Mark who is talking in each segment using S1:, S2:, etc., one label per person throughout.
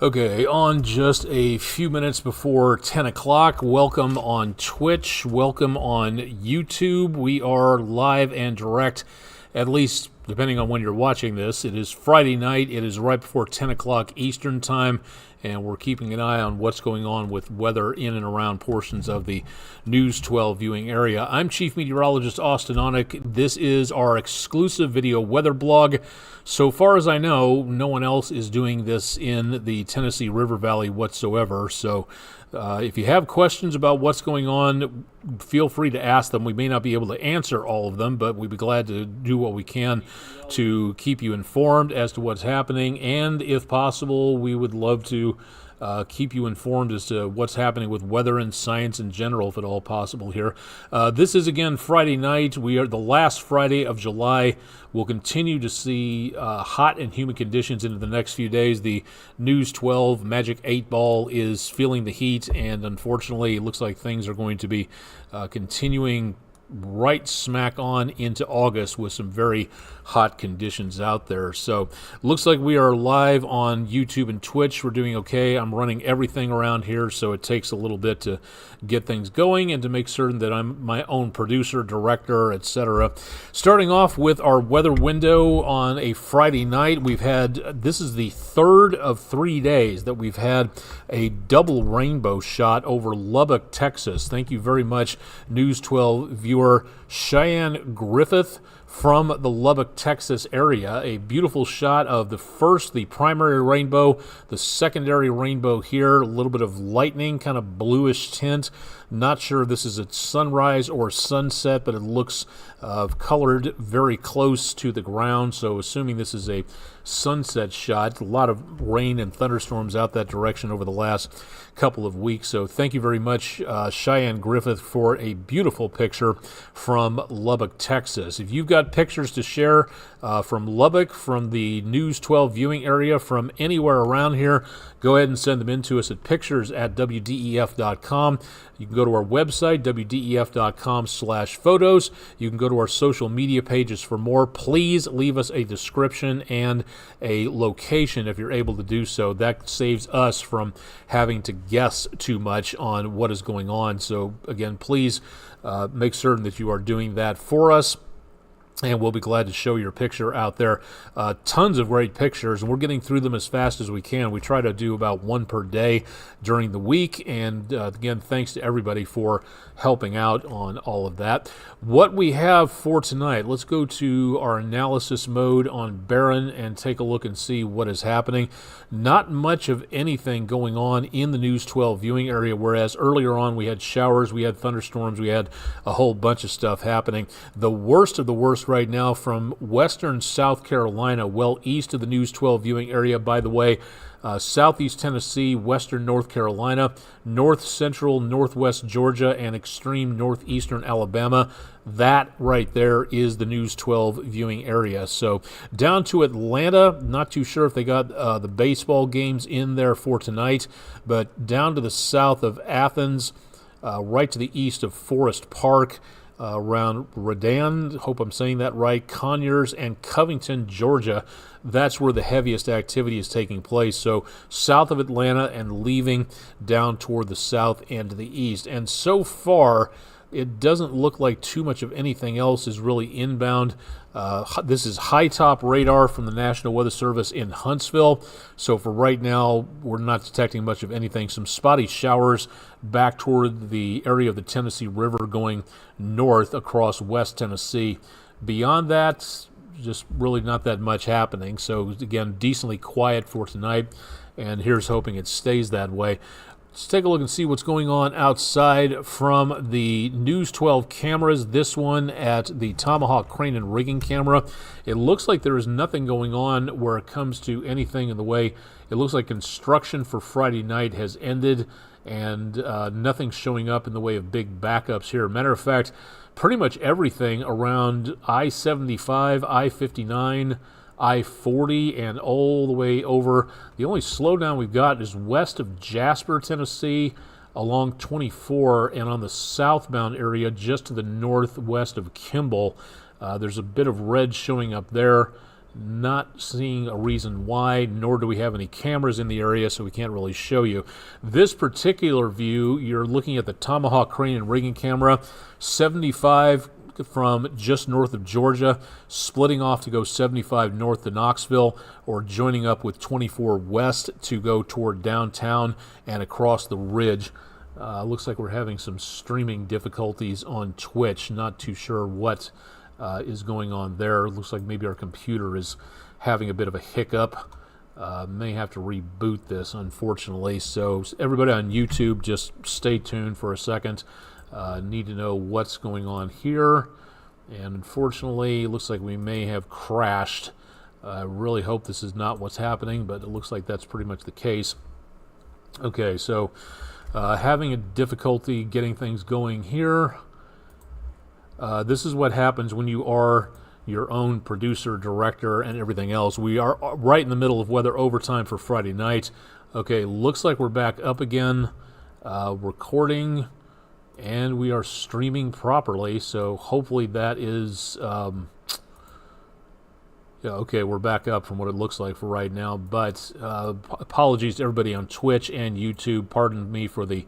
S1: Okay, on just a few minutes before 10 o'clock, welcome on Twitch, welcome on YouTube. We are live and direct, at least depending on when you're watching this. It is Friday night, it is right before 10 o'clock Eastern Time, and we're keeping an eye on what's going on with weather in and around portions of the News 12 viewing area. I'm Chief Meteorologist Austen Onek. This is our exclusive video weather blog. So far as I know, no one else is doing this in the Tennessee River Valley whatsoever. So if you have questions about what's going on, feel free to ask them. We may not be able to answer all of them, but we'd be glad to do what we can to keep you informed as to what's happening. And if possible, we would love to keep you informed as to what's happening with weather and science in general, if at all possible here. This is, again, Friday night. We are the last Friday of July. We'll continue to see hot and humid conditions into the next few days. The News 12 Magic 8 Ball is feeling the heat, and unfortunately, it looks like things are going to be continuing right smack on into August with some very hot conditions out there. So looks like we are live on YouTube and Twitch. We're doing okay. I'm running everything around here, so it takes a little bit to get things going and to make certain that I'm my own producer, director, etc. Starting off with our weather window on a Friday night, we've had, this is the third of 3 days that we've had a double rainbow shot over Lubbock, Texas. Thank you very much, News 12 viewer Cheyenne Griffith from the Lubbock, Texas area. A beautiful shot of the primary rainbow, the secondary rainbow here, a little bit of lightning, kind of bluish tint. Not sure if this is a sunrise or sunset, but it looks colored very close to the ground, so assuming this is a sunset shot. A lot of rain and thunderstorms out that direction over the last couple of weeks, so thank you very much, Cheyenne Griffith, for a beautiful picture from Lubbock, Texas. If you've got pictures to share from Lubbock, from the News 12 viewing area, from anywhere around here, go ahead and send them in to us at pictures@wdef.com. You can go to our website, wdef.com/photos. You can go to our social media pages for more. Please leave us a description and a location if you're able to do so. That saves us from having to guess too much on what is going on. So again, please make certain that you are doing that for us, and we'll be glad to show your picture out there. Tons of great pictures, and we're getting through them as fast as we can. We try to do about one per day during the week, and again, thanks to everybody for helping out on all of that. What we have for tonight, let's go to our analysis mode on Barron and take a look and see what is happening. Not much of anything going on in the News 12 viewing area, whereas earlier on we had showers, we had thunderstorms, we had a whole bunch of stuff happening. The worst of the worst right now from western South Carolina, well east of the News 12 viewing area, by the way, southeast Tennessee, western North Carolina, north central northwest Georgia, and extreme northeastern Alabama. That right there is the News 12 viewing area. So down to Atlanta, not too sure if they got the baseball games in there for tonight, but down to the south of Athens, right to the east of Forest Park, around Redan, hope I'm saying that right, Conyers, and Covington, Georgia. That's where the heaviest activity is taking place. So south of Atlanta and leaving down toward the south and to the east. And so far, it doesn't look like too much of anything else is really inbound. This is high top radar from the National Weather Service in Huntsville. So for right now, we're not detecting much of anything. Some spotty showers back toward the area of the Tennessee River going north across West Tennessee. Beyond that, just really not that much happening. So again, decently quiet for tonight, and here's hoping it stays that way. Let's take a look and see what's going on outside from the News 12 cameras. This one at the Tomahawk Crane and Rigging camera. It looks like there is nothing going on where it comes to anything in the way. It looks like construction for Friday night has ended, and nothing showing up in the way of big backups here. Matter of fact, pretty much everything around I-75, I-59, I-40, and all the way over. The only slowdown we've got is west of Jasper, Tennessee, along 24, and on the southbound area just to the northwest of Kimball. There's a bit of red showing up there. Not seeing a reason why, nor do we have any cameras in the area, so we can't really show you. This particular view, you're looking at the Tomahawk crane and rigging camera, 75 from just north of Georgia, splitting off to go 75 north to Knoxville, or joining up with 24 west to go toward downtown and across the ridge. Looks like we're having some streaming difficulties on Twitch. Not too sure what is going on there. Looks like maybe our computer is having a bit of a hiccup. May have to reboot this, unfortunately. So everybody on YouTube, just stay tuned for a second. Need to know what's going on here. And unfortunately, it looks like we may have crashed. I really hope this is not what's happening, but it looks like that's pretty much the case. Okay, so having a difficulty getting things going here. This is what happens when you are your own producer, director, and everything else. We are right in the middle of weather overtime for Friday night. Okay, looks like we're back up again, recording, and we are streaming properly, so hopefully that is... yeah, okay, we're back up from what it looks like for right now, but apologies to everybody on Twitch and YouTube. Pardon me for the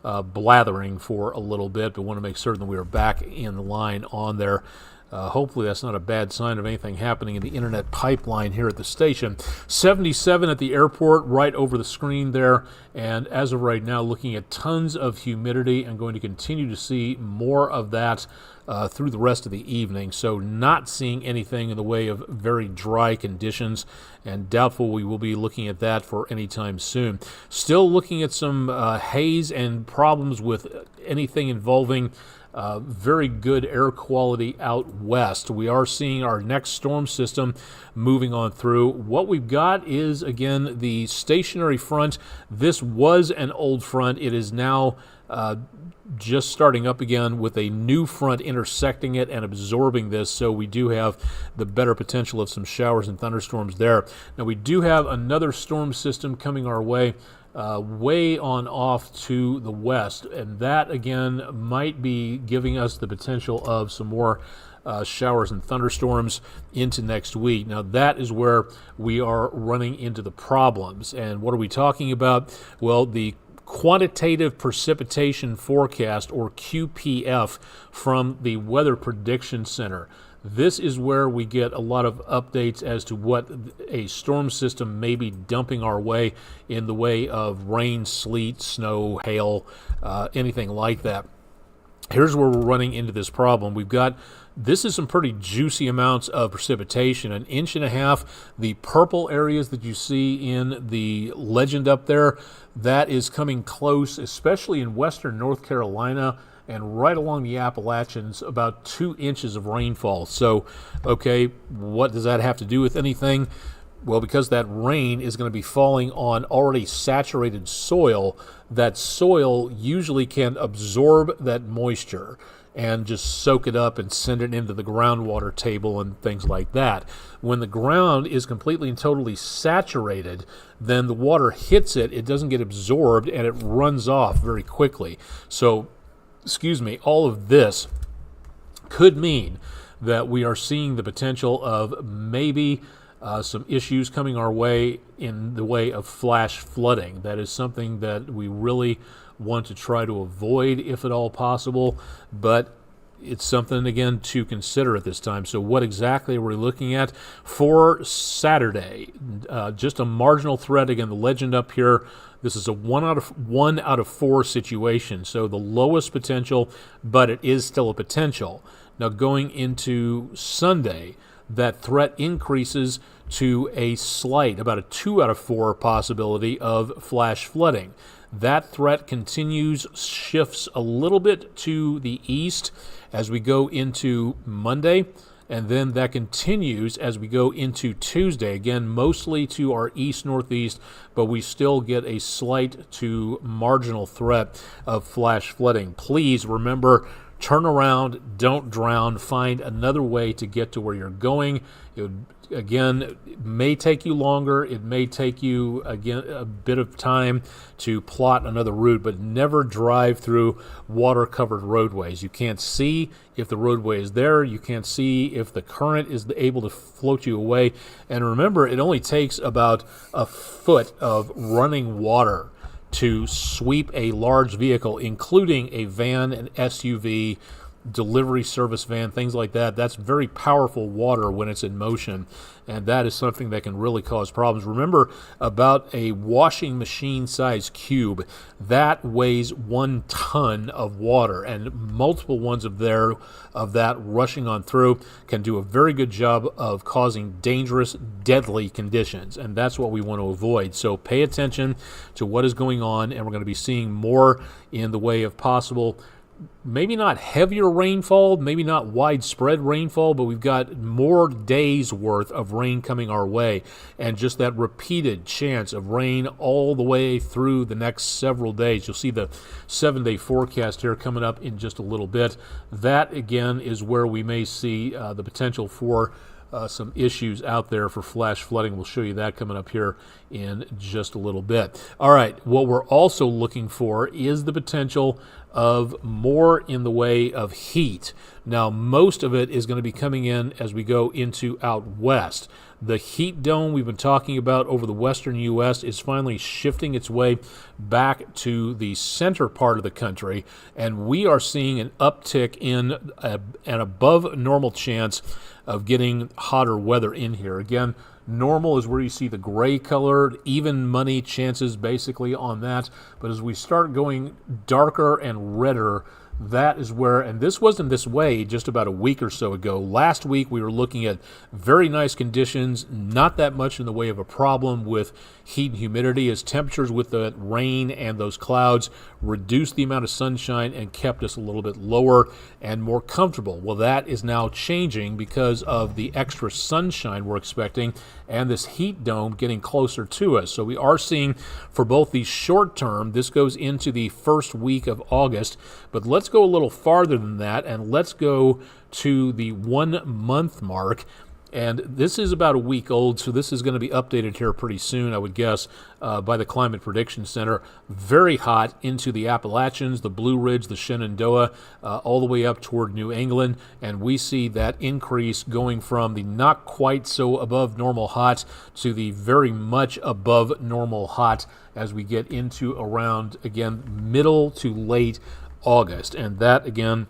S1: blathering for a little bit, but want to make certain that we are back in line on there. Hopefully that's not a bad sign of anything happening in the internet pipeline here at the station. 77 at the airport, right over the screen there, and as of right now, looking at tons of humidity. I'm going to continue to see more of that through the rest of the evening, so not seeing anything in the way of very dry conditions, and doubtful we will be looking at that for any time soon. Still looking at some haze and problems with anything involving very good air quality out west. We are seeing our next storm system moving on through. What we've got is, again, the stationary front. This was an old front. It is now just starting up again with a new front intersecting it and absorbing this, so we do have the better potential of some showers and thunderstorms there. Now we do have another storm system coming our way, way on off to the west, and that again might be giving us the potential of some more showers and thunderstorms into next week. Now that is where we are running into the problems. And what are we talking about? Well, the quantitative precipitation forecast, or QPF, from the Weather Prediction Center. This is where we get a lot of updates as to what a storm system may be dumping our way in the way of rain, sleet, snow, hail, anything like that. Here's where we're running into this problem. We've got, this is some pretty juicy amounts of precipitation, 1.5 inches. The purple areas that you see in the legend up there, that is coming close, especially in western North Carolina and right along the Appalachians, about 2 inches of rainfall. So, okay, what does that have to do with anything? Well, because that rain is going to be falling on already saturated soil, that soil usually can absorb that moisture and just soak it up and send it into the groundwater table and things like that. When the ground is completely and totally saturated, then the water hits it, it doesn't get absorbed, and it runs off very quickly. So, all of this could mean that we are seeing the potential of maybe some issues coming our way in the way of flash flooding. That is something that we really want to try to avoid if at all possible, but it's something, again, to consider at this time. So what exactly are we looking at for Saturday? Just a marginal threat. Again, the legend up here, this is a 1 out of 4 situation, so the lowest potential, but it is still a potential. Now going into Sunday, that threat increases to a slight, about a 2 out of 4 possibility of flash flooding. That threat continues, shifts a little bit to the east as we go into Monday, and then that continues as we go into Tuesday, again, mostly to our east-northeast, but we still get a slight to marginal threat of flash flooding. Please remember turn around, don't drown, find another way to get to where you're going. It would, again, it may take you longer. It may take you, again, a bit of time to plot another route, but never drive through water-covered roadways. You can't see if the roadway is there. You can't see if the current is able to float you away. And remember, it only takes about a foot of running water to sweep a large vehicle, including a van, an SUV, delivery service van, things like that. That's very powerful water when it's in motion, and that is something that can really cause problems. Remember, about a washing machine size cube, that weighs 1 ton of water, and multiple ones of that rushing on through can do a very good job of causing dangerous, deadly conditions, and that's what we want to avoid. So pay attention to what is going on, and we're going to be seeing more in the way of possible, maybe not heavier rainfall, maybe not widespread rainfall, but we've got more days worth of rain coming our way, and just that repeated chance of rain all the way through the next several days. You'll see the 7-day forecast here coming up in just a little bit. That, again, is where we may see the potential for some issues out there for flash flooding. We'll show you that coming up here in just a little bit. All right, what we're also looking for is the potential of more in the way of heat. Now, most of it is going to be coming in as we go into out west. The heat dome we've been talking about over the western U.S. is finally shifting its way back to the center part of the country, and we are seeing an uptick in an above normal chance of getting hotter weather in here. Again, normal is where you see the gray colored, even money chances basically on that. But as we start going darker and redder, that is where, and this wasn't this way just about a week or so ago. Last week we were looking at very nice conditions, not that much in the way of a problem with heat and humidity, as temperatures with the rain and those clouds reduced the amount of sunshine and kept us a little bit lower and more comfortable. Well, that is now changing because of the extra sunshine we're expecting and this heat dome getting closer to us. So we are seeing, for both the short term, this goes into the first week of August, but let's go a little farther than that, and let's go to the 1 month mark. And this is about a week old, so this is going to be updated here pretty soon, I would guess, by the Climate Prediction Center. Very hot into the Appalachians, the Blue Ridge, the Shenandoah, all the way up toward New England. And we see that increase going from the not quite so above normal hot to the very much above normal hot as we get into around, again, middle to late August. And that, again,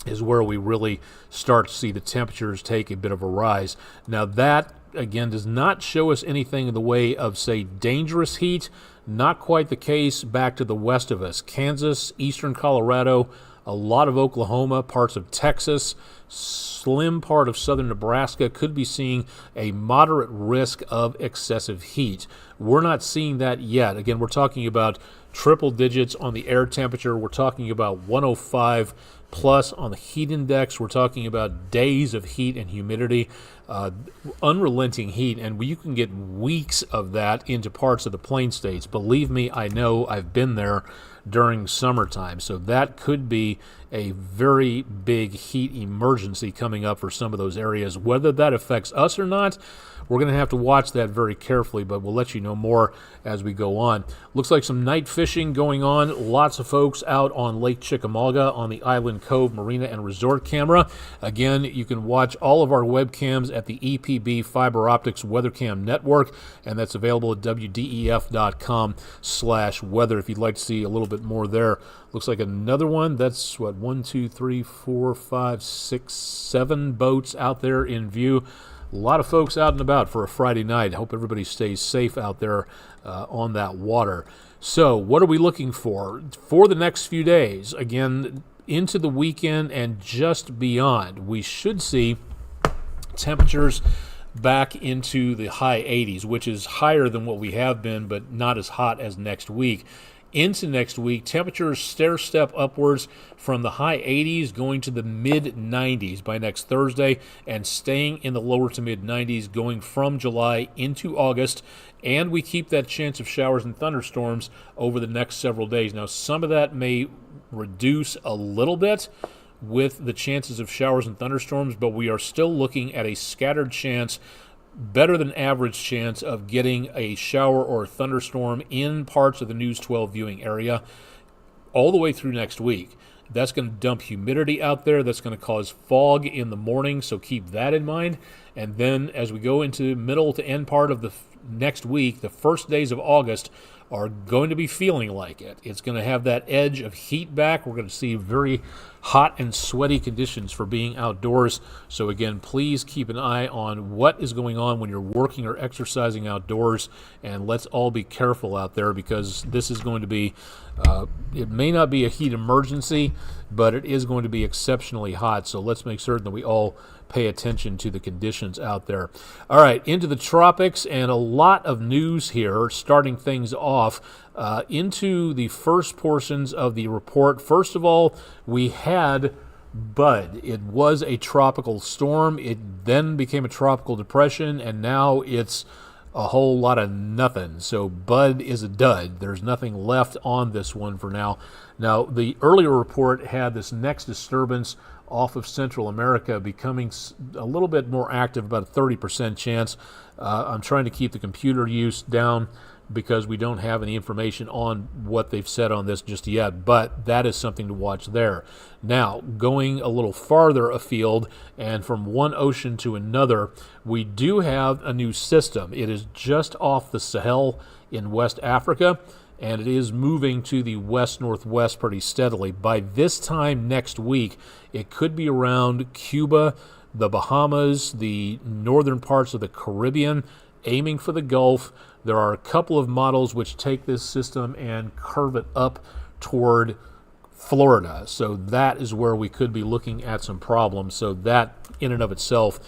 S1: is where we really start to see the temperatures take a bit of a rise. Now that, again, does not show us anything in the way of, say, dangerous heat. Not quite the case back to the west of us. Kansas, eastern Colorado, a lot of Oklahoma, parts of Texas, slim part of southern Nebraska could be seeing a moderate risk of excessive heat. We're not seeing that yet. Again, we're talking about triple digits on the air temperature. We're talking about 105 plus on the heat index. We're talking about days of heat and humidity, unrelenting heat, and you can get weeks of that into parts of the plain states. Believe me, I know, I've been there during summertime. So that could be a very big heat emergency coming up for some of those areas. Whether that affects us or not, we're going to have to watch that very carefully, but we'll let you know more as we go on. Looks like some night fishing going on. Lots of folks out on Lake Chickamauga on the Island Cove Marina and Resort camera. Again, you can watch all of our webcams at the EPB Fiber Optics WeatherCam Network, and that's available at WDEF.com/weather if you'd like to see a little bit more there. Looks like another one. That's what, 1, 2, 3, 4, 5, 6, 7 boats out there in view. A lot of folks out and about for a Friday night. I hope everybody stays safe out there on that water. So what are we looking for the next few days? Again, into the weekend and just beyond, we should see temperatures back into the high 80s, which is higher than what we have been, but not as hot as next week. Into next week, temperatures stair-step upwards from the high 80s going to the mid-90s by next Thursday, and staying in the lower to mid-90s going from July into August. And we keep that chance of showers and thunderstorms over the next several days. Now, some of that may reduce a little bit with the chances of showers and thunderstorms, but we are still looking at a scattered chance, better than average chance of getting a shower or a thunderstorm in parts of the News 12 viewing area all the way through next week. That's going to dump humidity out there. That's going to cause fog in the morning, so keep that in mind. And then as we go into middle to end part of the next week, the first days of August are going to be feeling like it. It's going to have that edge of heat back. We're going to see very hot and sweaty conditions for being outdoors. So again, please keep an eye on what is going on when you're working or exercising outdoors, and let's all be careful out there, because this is going to be, it may not be a heat emergency, but it is going to be exceptionally hot. So let's make certain that we all pay attention to the conditions out there. All right, into the tropics, and a lot of news here, starting things off into the first portions of the report. First of all, we had Bud. It was a tropical storm. It then became a tropical depression, and now it's a whole lot of nothing. So Bud is a dud. There's nothing left on this one for now. Now, the earlier report had this next disturbance off of Central America becoming a little bit more active, about a 30% chance. I'm trying to keep the computer use down because we don't have any information on what they've said on this just yet, but that is something to watch there. Now, going a little farther afield and from one ocean to another, we do have a new system. It is just off the Sahel in West Africa, and it is moving to the west-northwest pretty steadily. By this time next week, it could be around Cuba, the Bahamas, the northern parts of the Caribbean, aiming for the Gulf. There are a couple of models which take this system and curve it up toward Florida. So that is where we could be looking at some problems. So that in and of itself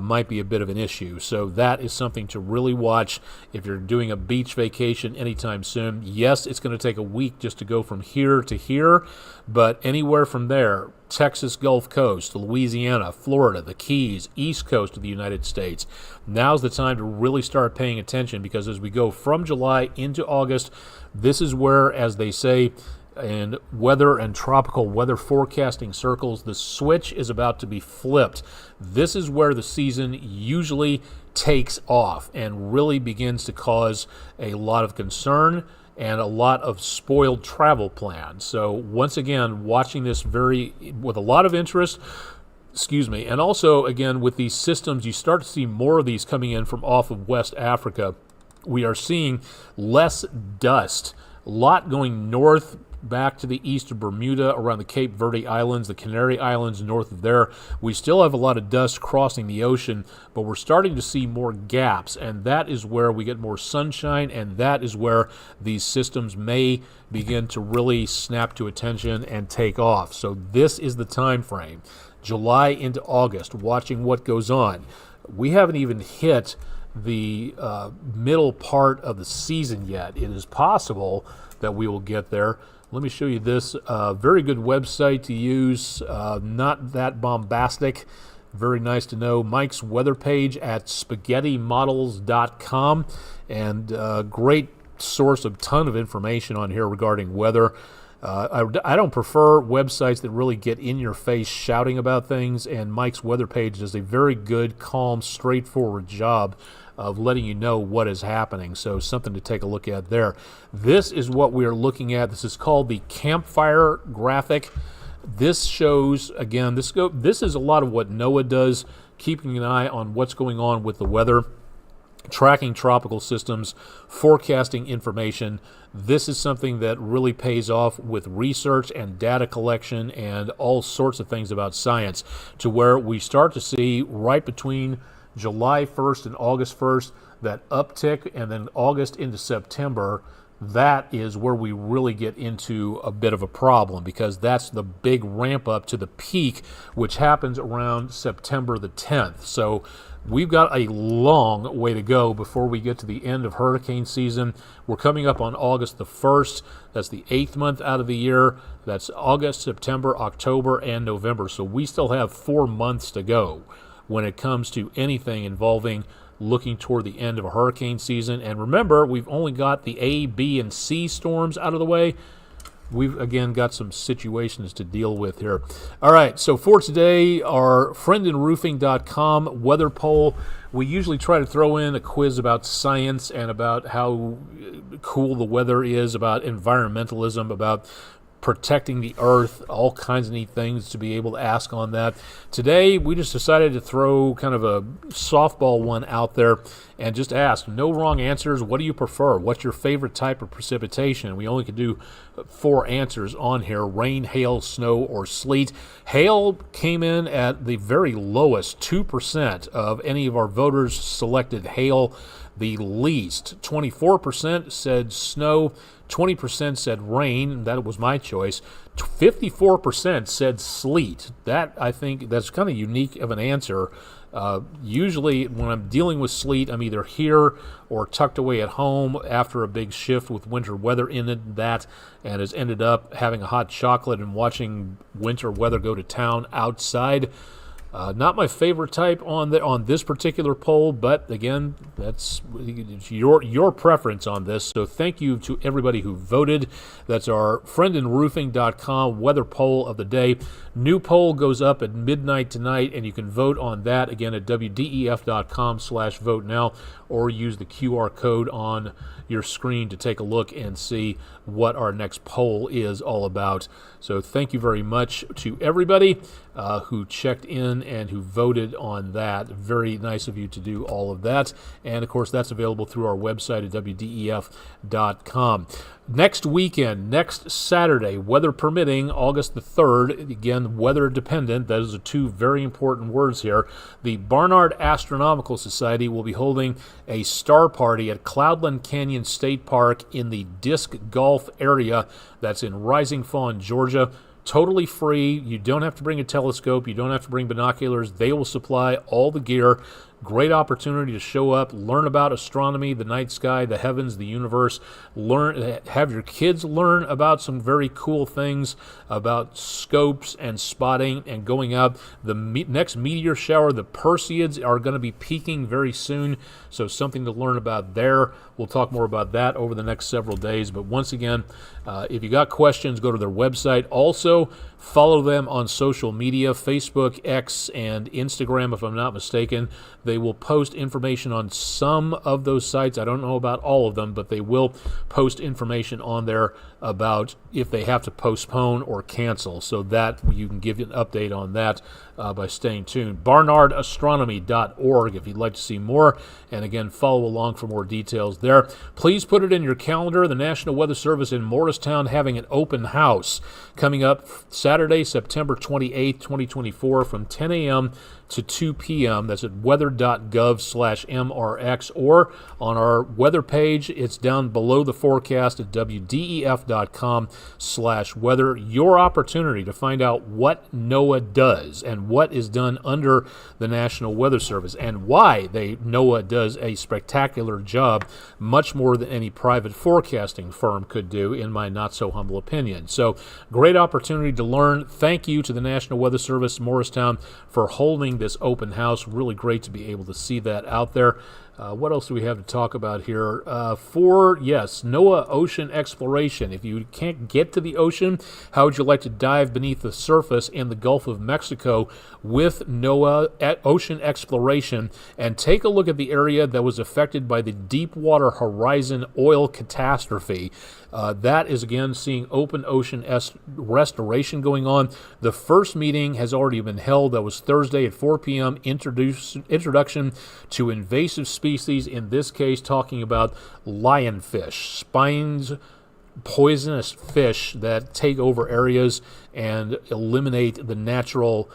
S1: might be a bit of an issue. So that is something to really watch if you're doing a beach vacation anytime soon. Yes, it's going to take a week just to go from here to here, but anywhere from there, Texas Gulf Coast, Louisiana, Florida, the Keys, East Coast of the United States. Now's the time to really start paying attention, because as we go from July into August, this is where, as they say in weather and tropical weather forecasting circles, the switch is about to be flipped. This is where the season usually takes off and really begins to cause a lot of concern and a lot of spoiled travel plans. So once again, watching this with a lot of interest. And also, again, with these systems, you start to see more of these coming in from off of West Africa. We are seeing less dust, a lot going north back to the east of Bermuda, around the Cape Verde Islands, the Canary Islands north of there. We still have a lot of dust crossing the ocean, but we're starting to see more gaps, and that is where we get more sunshine, and that is where these systems may begin to really snap to attention and take off. So this is the time frame, July into August, watching what goes on. We haven't even hit the middle part of the season yet. It is possible that we will get there. Let me show you this very good website to use, not that bombastic, very nice to know. Mike's weather page at spaghettimodels.com, and great source of ton of information on here regarding weather. I don't prefer websites that really get in your face shouting about things, and Mike's weather page does a very good, calm, straightforward job of letting you know what is happening. So something to take a look at there. This is what we are looking at. This is called the campfire graphic. This shows, again, this is a lot of what NOAA does, keeping an eye on what's going on with the weather, tracking tropical systems, forecasting information. This is something that really pays off with research and data collection and all sorts of things about science, to where we start to see right between July 1st and August 1st that uptick, and then August into September, that is where we really get into a bit of a problem, because that's the big ramp up to the peak, which happens around September the 10th. So we've got a long way to go before we get to the end of hurricane season. We're coming up on August the 1st. That's the 8th month out of the year. That's August, September, October, and November. So we still have 4 months to go when it comes to anything involving looking toward the end of a hurricane season. And remember, we've only got the A, B, and C storms out of the way. we've again got some situations to deal with here. All right, so for today, our friendinroofing.com weather poll. We usually try to throw in a quiz about science and about how cool the weather is, about environmentalism, about protecting the earth, all kinds of neat things to be able to ask on that. Today, we just decided to throw kind of a softball one out there and just ask, no wrong answers. What do you prefer? What's your favorite type of precipitation? We only could do 4 answers on here: rain, hail, snow, or sleet. Hail came in at the very lowest, 2% of any of our voters selected hail. The least, 24% said snow, 20% said rain. That was my choice. 54% said sleet. That, I think, that's kind of unique of an answer. Usually when I'm dealing with sleet, I'm either here or tucked away at home after a big shift with winter weather in that, and has ended up having a hot chocolate and watching winter weather go to town outside. Not my favorite type on this particular poll, but again, that's your preference on this. So thank you to everybody who voted. That's our friendinroofing.com weather poll of the day. New poll goes up at midnight tonight, and you can vote on that again at wdef.com/vote now, or use the QR code on your screen to take a look and see what our next poll is all about. So thank you very much to everybody who checked in and who voted on that. Very nice of you to do all of that. And, of course, that's available through our website at wdef.com. Next weekend, next Saturday, weather permitting, August the 3rd, again, weather dependent. Those are 2 very important words here. The Barnard Astronomical Society will be holding a star party at Cloudland Canyon State Park in the Disc Golf area. That's in Rising Fawn, Georgia. Totally free. You don't have to bring a telescope. You don't have to bring binoculars. They will supply all the gear. Great opportunity to show up, learn about astronomy, the night sky, the heavens, the universe. Have your kids learn about some very cool things about scopes and spotting and going out. The next meteor shower, the Perseids, are going to be peaking very soon, so something to learn about there. We'll talk more about that over the next several days. But once again, if you got questions, go to their website. Also, follow them on social media, Facebook, X, and Instagram, if I'm not mistaken. They will post information on some of those sites. I don't know about all of them, but they will post information on there about if they have to postpone or cancel, so that you can give you an update on that by staying tuned. barnardastronomy.org if you'd like to see more, and again, follow along for more details there. Please put it in your calendar. The National Weather Service in Morristown having an open house coming up Saturday, September 28th, 2024, from 10 a.m. to 2 p.m. That's at weather.gov/MRX, or on our weather page. It's down below the forecast at wdef.com/weather. Your opportunity to find out what NOAA does and what is done under the National Weather Service, and why NOAA does a spectacular job, much more than any private forecasting firm could do, in my not-so-humble opinion. So, great opportunity to learn. Thank you to the National Weather Service Morristown for holding this open house. Really great to be able to see that out there. What else do we have to talk about here? NOAA ocean exploration. If you can't get to the ocean, how would you like to dive beneath the surface in the Gulf of Mexico with NOAA ocean exploration and take a look at the area that was affected by the Deepwater Horizon oil catastrophe? That is, again, seeing open ocean restoration going on. The first meeting has already been held. That was Thursday at 4 p.m. Introduction to invasive species, in this case talking about lionfish, spines, poisonous fish that take over areas and eliminate the natural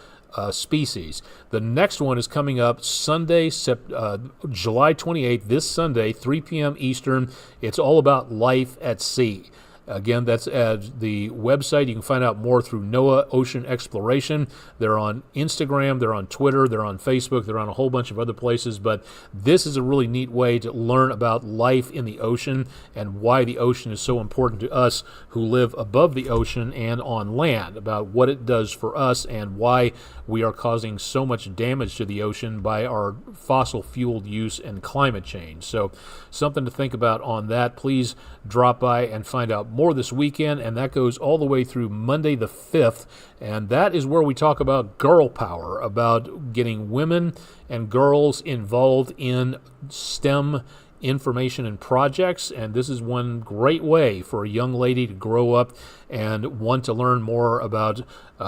S1: species. The next one is coming up Sunday, July 28th, this Sunday, 3 p.m. Eastern. It's all about life at sea. Again, that's at the website. You can find out more through NOAA Ocean Exploration. They're on Instagram, they're on Twitter, they're on Facebook, they're on a whole bunch of other places. But this is a really neat way to learn about life in the ocean and why the ocean is so important to us who live above the ocean and on land, about what it does for us and why we are causing so much damage to the ocean by our fossil fuel use and climate change. So something to think about on that. Please drop by and find out more this weekend, and that goes all the way through Monday the 5th, and that is where we talk about girl power, about getting women and girls involved in STEM information and projects. And this is one great way for a young lady to grow up and want to learn more about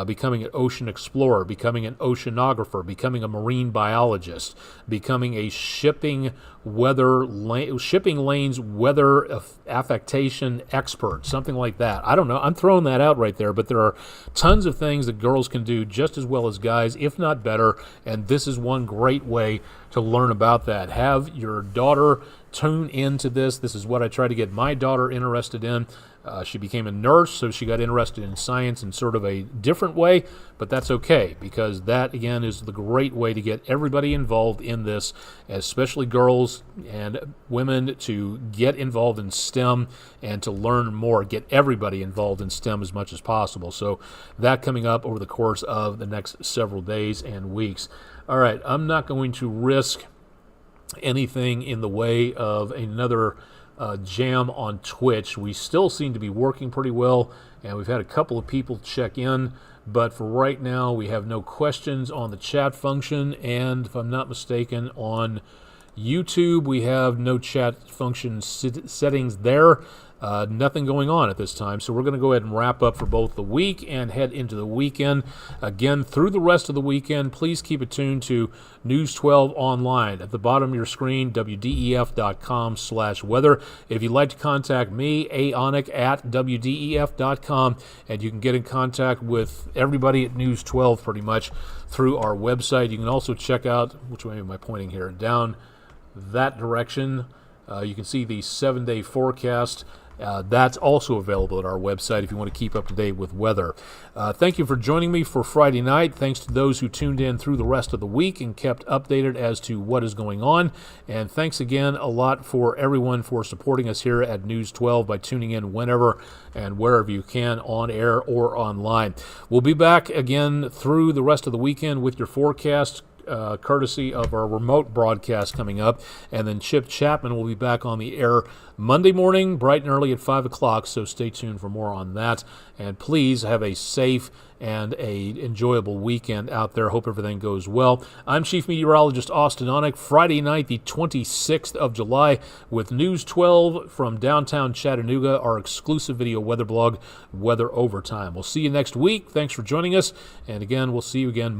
S1: becoming an ocean explorer, becoming an oceanographer, becoming a marine biologist, becoming a shipping lanes weather affectation expert, something like that. I don't know. I'm throwing that out right there, but there are tons of things that girls can do just as well as guys, if not better, and this is one great way to learn about that. Have your daughter tune into this. This is what I try to get my daughter interested in. She became a nurse, so she got interested in science in sort of a different way, but that's okay, because that, again, is the great way to get everybody involved in this, especially girls and women, to get involved in STEM and to learn more, get everybody involved in STEM as much as possible. So that coming up over the course of the next several days and weeks. All right, I'm not going to risk anything in the way of another jam on Twitch. We still seem to be working pretty well, and we've had a couple of people check in, but for right now we have no questions on the chat function, and if I'm not mistaken, on YouTube we have no chat function settings there. Nothing going on at this time, so we're going to go ahead and wrap up for both the week and head into the weekend. Again, through the rest of the weekend, please keep it tuned to News 12 Online. At the bottom of your screen, wdef.com/weather. If you'd like to contact me, Onek at wdef.com, and you can get in contact with everybody at News 12 pretty much through our website. You can also check out, which way am I pointing here? Down that direction. You can see the 7-day forecast. That's also available at our website if you want to keep up to date with weather. Thank you for joining me for Friday night. Thanks to those who tuned in through the rest of the week and kept updated as to what is going on. And thanks again a lot for everyone for supporting us here at News 12 by tuning in whenever and wherever you can, on air or online. We'll be back again through the rest of the weekend with your forecast, courtesy of our remote broadcast coming up. And then Chip Chapman will be back on the air Monday morning, bright and early at 5 o'clock, so stay tuned for more on that. And please have a safe and a enjoyable weekend out there. Hope everything goes well. I'm Chief Meteorologist Austen Onek. Friday night, the 26th of July, with News 12 from downtown Chattanooga, our exclusive video weather blog, Weather Overtime. We'll see you next week. Thanks for joining us. And again, we'll see you again